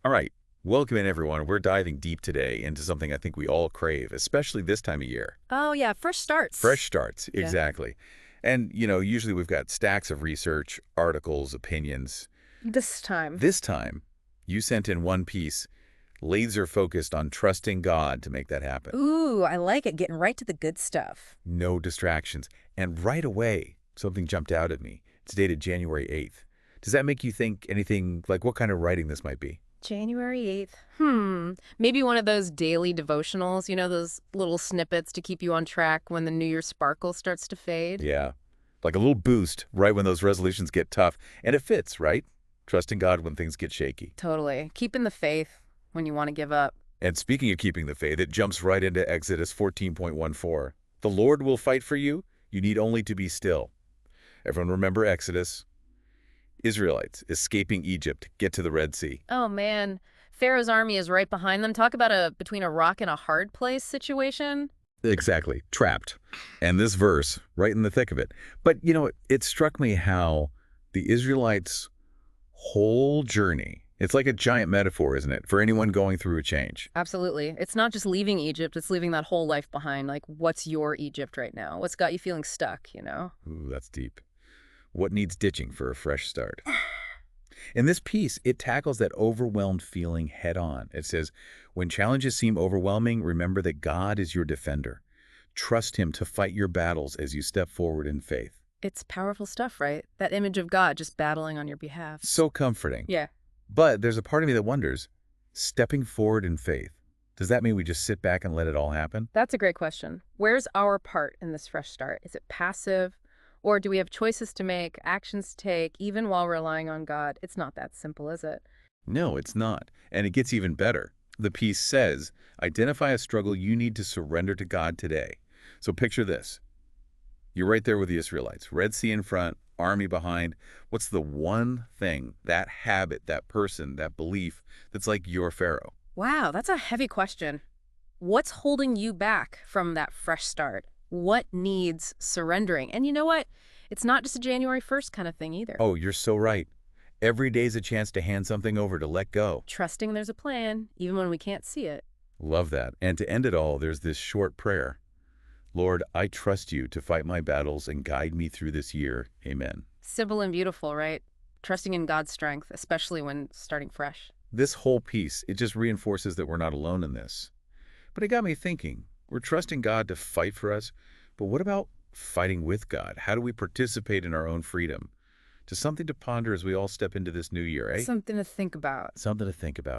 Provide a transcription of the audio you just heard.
All right. Welcome in, everyone. We're diving deep today into something I think we all crave, especially this time of year. Oh, yeah, fresh Fresh starts. starts, Yeah. exactly. And, usually we've got stacks of research, articles, opinions. This time. This time, you sent in one piece, laser focused on trusting God to make that happen. Ooh, I like it. Getting right to the good stuff. No distractions. And right away, something jumped out at me. It's dated January 8th. Does that make you think anything like what kind of writing this might be? January 8th. Maybe one of those daily devotionals, those little snippets to keep you on track when the New Year sparkle starts to fade? Yeah. Like a little boost right when those resolutions get tough. And it fits, right? Trusting God when things get shaky. Totally. Keeping the faith when you want to give up. And speaking of keeping the faith, it jumps right into Exodus 14.14. The Lord will fight for you. You need only to be still. Everyone remember Exodus? Israelites escaping Egypt, get to the Red Sea. Oh, man. Pharaoh's army is right behind them. Talk about a between a rock and a hard place situation. Exactly, trapped. And this verse, right in the thick of it. But, it struck me how the Israelites' whole journey, it's like a giant metaphor, isn't it, for anyone going through a change? Absolutely. It's not just leaving Egypt, it's leaving that whole life behind. Like, what's your Egypt right now? What's got you feeling stuck? Ooh, that's deep. What needs ditching for a fresh start? In this piece, it tackles that overwhelmed feeling head on. It says, when challenges seem overwhelming, remember that God is your defender. Trust him to fight your battles as you step forward in faith. It's powerful stuff, right? That image of God just battling on your behalf. So comforting. Yeah, But there's a part of me that wonders, stepping forward in faith, does that mean we just sit back and let it all happen? that's a great question. Where's our part in this fresh start? Is it passive? Or do we have choices to make, actions to take, even while relying on God? It's not that simple, is it? No, it's not. And it gets even better. The piece says, identify a struggle you need to surrender to God today. So picture this. You're right there with the Israelites. Red Sea in front, army behind. What's the one thing, that habit, that person, that belief that's like your Pharaoh? Wow, that's a heavy question. What's holding you back from that fresh start? What needs surrendering? And you know what? It's not just a January 1st kind of thing either. Oh, you're so right. Every day's a chance to hand something over, to let go. Trusting there's a plan, even when we can't see it. Love that. And to end it all, there's this short prayer. Lord, I trust you to fight my battles and guide me through this year. Amen. Simple and beautiful, right? Trusting in God's strength, especially when starting fresh. This whole piece, it just reinforces that we're not alone in this. But it got me thinking, we're trusting God to fight for us, but what about fighting with God? How do we participate in our own freedom? Just something to ponder as we all step into this new year, eh? Something to think about. Something to think about.